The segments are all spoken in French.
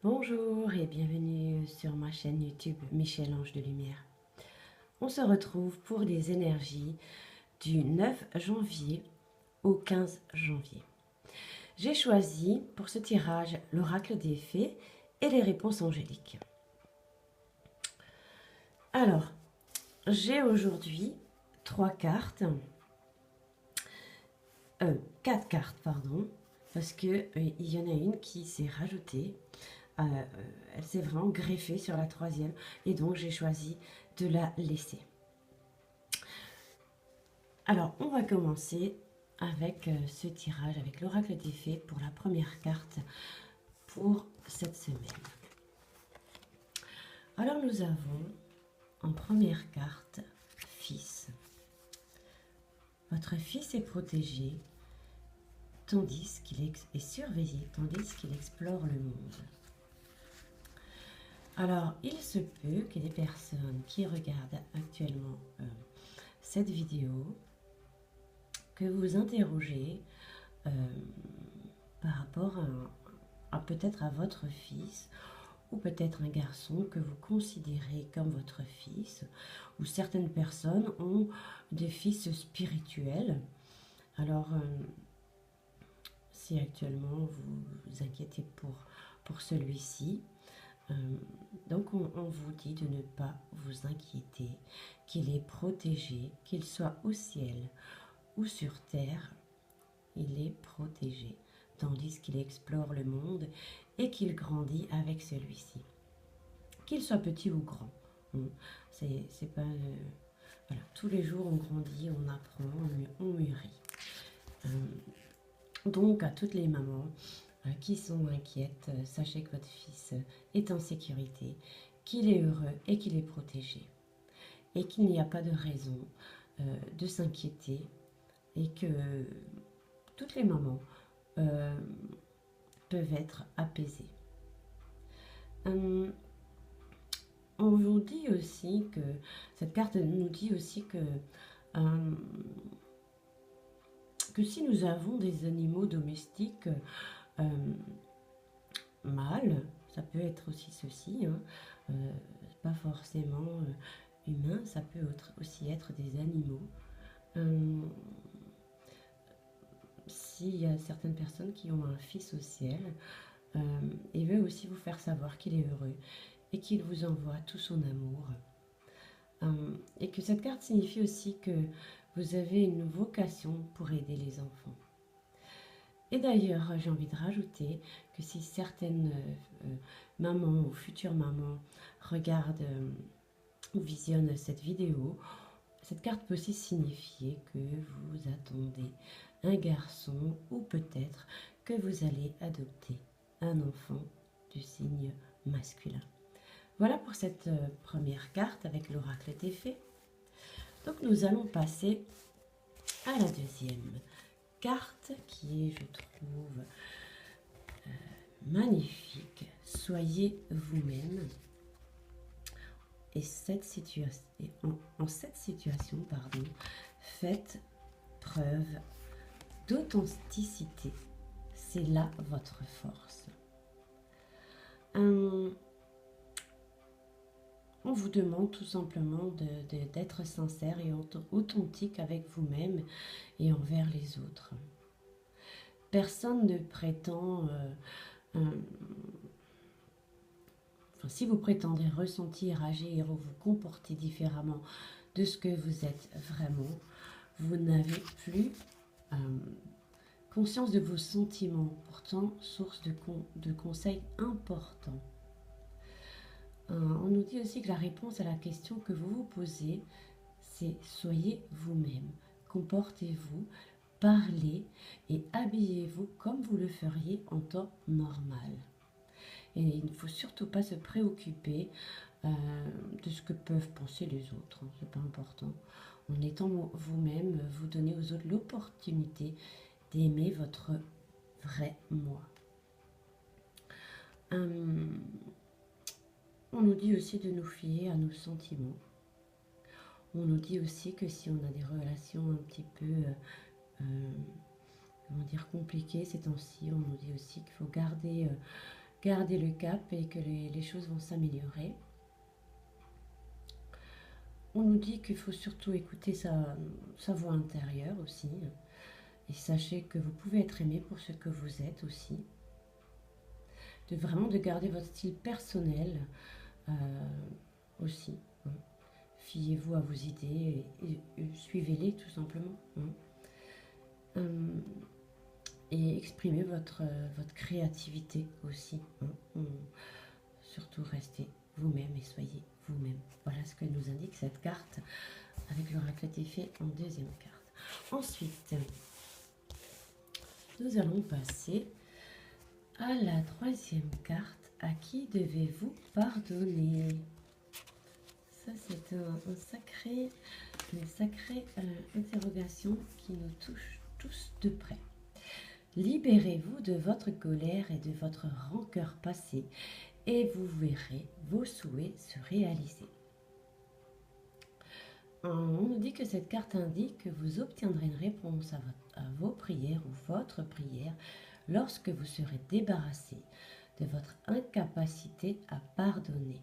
Bonjour et bienvenue sur ma chaîne YouTube Michel Ange de Lumière. On se retrouve pour des énergies du 9 janvier au 15 janvier. J'ai choisi pour ce tirage l'oracle des fées et les réponses angéliques. Alors, j'ai aujourd'hui 4 cartes, pardon, parce que il y en a une qui s'est rajoutée. Elle s'est vraiment greffée sur la troisième et donc j'ai choisi de la laisser. Alors, on va commencer avec ce tirage, avec l'oracle des fées pour la première carte pour cette semaine. Alors, nous avons en première carte fils. Votre fils est protégé tandis qu'il est surveillé, tandis qu'il explore le monde. Alors, il se peut que des personnes qui regardent actuellement cette vidéo, que vous vous interrogez par rapport à peut-être à votre fils, ou peut-être un garçon que vous considérez comme votre fils, ou certaines personnes ont des fils spirituels. Alors, si actuellement vous vous inquiétez pour celui-ci, donc on vous dit de ne pas vous inquiéter, qu'il est protégé, qu'il soit au ciel ou sur terre, il est protégé, tandis qu'il explore le monde et qu'il grandit avec celui-ci. Qu'il soit petit ou grand, c'est pas... voilà, tous les jours on grandit, on apprend, on mûrit. Donc à toutes les mamans qui sont inquiètes, sachez que votre fils est en sécurité, qu'il est heureux et qu'il est protégé. Et qu'il n'y a pas de raison de s'inquiéter et que toutes les mamans peuvent être apaisées. On vous dit aussi que, cette carte nous dit aussi que si nous avons des animaux domestiques mâles, ça peut être aussi ceci, pas forcément humain, ça peut aussi être des animaux. S'il y a certaines personnes qui ont un fils au ciel, il veut aussi vous faire savoir qu'il est heureux et qu'il vous envoie tout son amour. Et que cette carte signifie aussi que vous avez une vocation pour aider les enfants. Et d'ailleurs, j'ai envie de rajouter que si certaines mamans ou futures mamans regardent ou visionnent cette vidéo, cette carte peut aussi signifier que vous attendez un garçon ou peut-être que vous allez adopter un enfant du signe masculin. Voilà pour cette première carte avec l'oracle des fées. Donc nous allons passer à la deuxième carte qui est, je trouve, magnifique. Soyez vous-même. Et en cette situation, faites preuve d'authenticité. C'est là votre force. On vous demande tout simplement d'être sincère et authentique avec vous-même et envers les autres. Personne ne prétend... si vous prétendez ressentir, agir ou vous comporter différemment de ce que vous êtes vraiment, vous n'avez plus conscience de vos sentiments, pourtant source de conseils importants. On nous dit aussi que la réponse à la question que vous vous posez, c'est soyez vous-même, comportez-vous, parlez et habillez-vous comme vous le feriez en temps normal. Et il ne faut surtout pas se préoccuper de ce que peuvent penser les autres, c'est pas important. En étant vous-même, vous donnez aux autres l'opportunité d'aimer votre vrai moi. On nous dit aussi de nous fier à nos sentiments. On nous dit aussi que si on a des relations un petit peu compliquées ces temps-ci, on nous dit aussi qu'il faut garder gardez le cap et que les choses vont s'améliorer. On nous dit qu'il faut surtout écouter sa voix intérieure aussi. Et sachez que vous pouvez être aimé pour ce que vous êtes aussi. Vraiment de garder votre style personnel aussi. Hein. Fiez-vous à vos idées et suivez-les tout simplement. Hein. Et exprimez votre créativité aussi. Hein. Surtout restez vous-même et soyez vous-même. Voilà ce que nous indique cette carte avec l'oracle des fées en deuxième carte. Ensuite, nous allons passer à la troisième carte. À qui devez-vous pardonner? Ça, c'est une sacrée interrogation qui nous touche tous de près. Libérez-vous de votre colère et de votre rancœur passée et vous verrez vos souhaits se réaliser. On nous dit que cette carte indique que vous obtiendrez une réponse à vos prières ou votre prière lorsque vous serez débarrassé de votre incapacité à pardonner.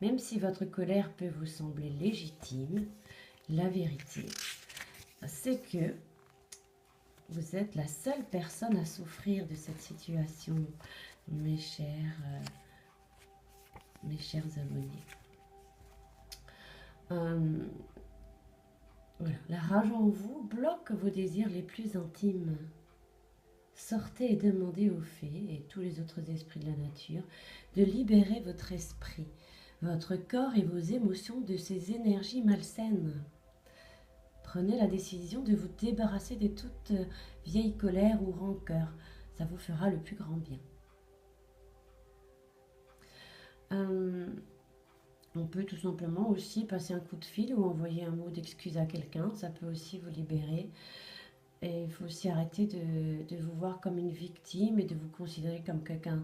Même si votre colère peut vous sembler légitime, la vérité, c'est que vous êtes la seule personne à souffrir de cette situation, mes chers abonnés. Voilà. La rage en vous bloque vos désirs les plus intimes. Sortez et demandez aux fées et tous les autres esprits de la nature de libérer votre esprit, votre corps et vos émotions de ces énergies malsaines. Prenez la décision de vous débarrasser de toute vieille colère ou rancœur. Ça vous fera le plus grand bien. On peut tout simplement aussi passer un coup de fil ou envoyer un mot d'excuse à quelqu'un. Ça peut aussi vous libérer. Et il faut aussi arrêter de vous voir comme une victime et de vous considérer comme quelqu'un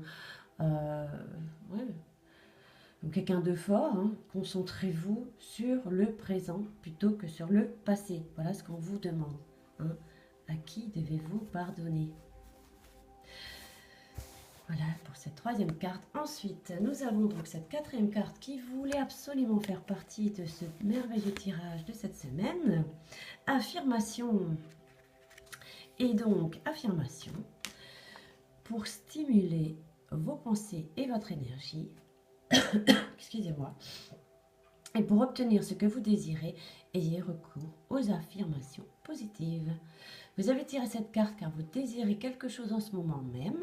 quelqu'un de fort. Hein. Concentrez-vous sur le présent plutôt que sur le passé. Voilà ce qu'on vous demande. Hein. À qui devez-vous pardonner? Voilà pour cette troisième carte. Ensuite, nous avons donc cette quatrième carte qui voulait absolument faire partie de ce merveilleux tirage de cette semaine. Affirmation. Et donc, affirmation, pour stimuler vos pensées et votre énergie, excusez-moi, et pour obtenir ce que vous désirez, ayez recours aux affirmations positives. Vous avez tiré cette carte car vous désirez quelque chose en ce moment même.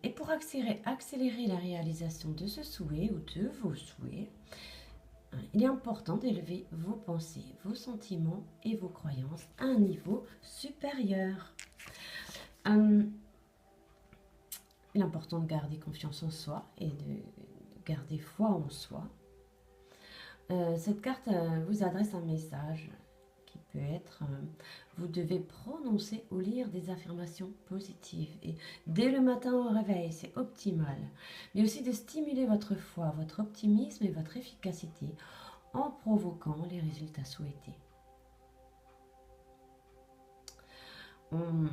Et pour accélérer la réalisation de ce souhait ou de vos souhaits, il est important d'élever vos pensées, vos sentiments et vos croyances à un niveau supérieur. Il est important de garder confiance en soi et de garder foi en soi. Cette carte vous adresse un message qui peut être vous devez prononcer ou lire des affirmations positives et dès le matin au réveil, c'est optimal. Mais aussi de stimuler votre foi, votre optimisme et votre efficacité en provoquant les résultats souhaités. On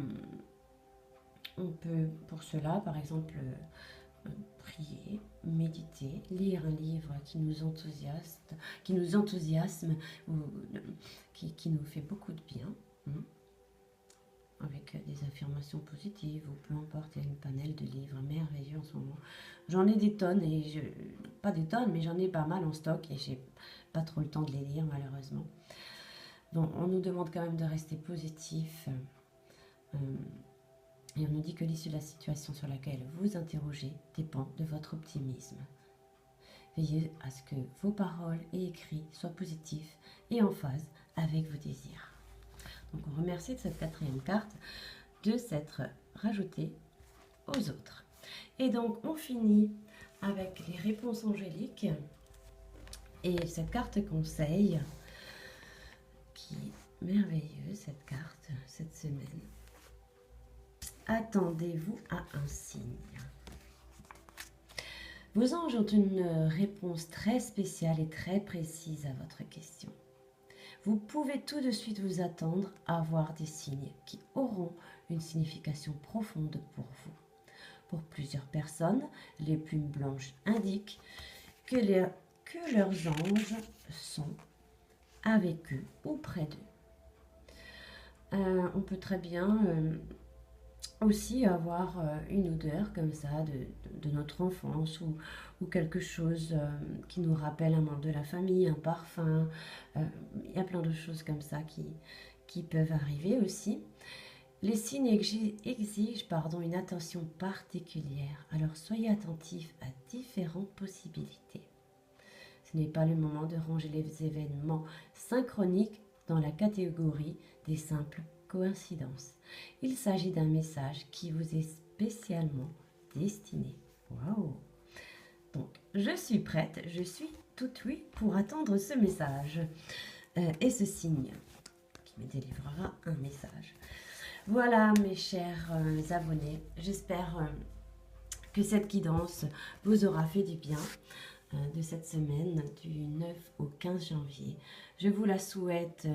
peut pour cela, par exemple, prier, méditer, lire un livre qui nous enthousiasme ou qui nous fait beaucoup de bien, avec des affirmations positives ou peu importe, il y a une panel de livres merveilleux en ce moment. J'en ai des tonnes, pas des tonnes, mais j'en ai pas mal en stock et j'ai pas trop le temps de les lire malheureusement. Donc on nous demande quand même de rester positif. Et on nous dit que l'issue de la situation sur laquelle vous interrogez dépend de votre optimisme. Veillez à ce que vos paroles et écrits soient positifs et en phase avec vos désirs. Donc on remercie de cette quatrième carte de s'être rajoutée aux autres. Et donc on finit avec les réponses angéliques et cette carte conseil qui est merveilleuse, cette carte, cette semaine. Attendez-vous à un signe. Vos anges ont une réponse très spéciale et très précise à votre question. Vous pouvez tout de suite vous attendre à voir des signes qui auront une signification profonde pour vous. Pour plusieurs personnes, les plumes blanches indiquent que leurs anges sont avec eux ou près d'eux. On peut très bien aussi avoir une odeur comme ça de notre enfance ou quelque chose qui nous rappelle un membre de la famille, un parfum. Il y a plein de choses comme ça qui peuvent arriver aussi. Les signes exigent une attention particulière, alors soyez attentifs à différentes possibilités. Ce n'est pas le moment de ranger les événements synchroniques dans la catégorie des simples coïncidences. Il s'agit d'un message qui vous est spécialement destiné. Waouh! Donc, je suis prête, je suis toute oui pour attendre ce message et ce signe qui me délivrera un message. Voilà mes chers abonnés, j'espère que cette guidance vous aura fait du bien de cette semaine du 9 au 15 janvier. Je vous la souhaite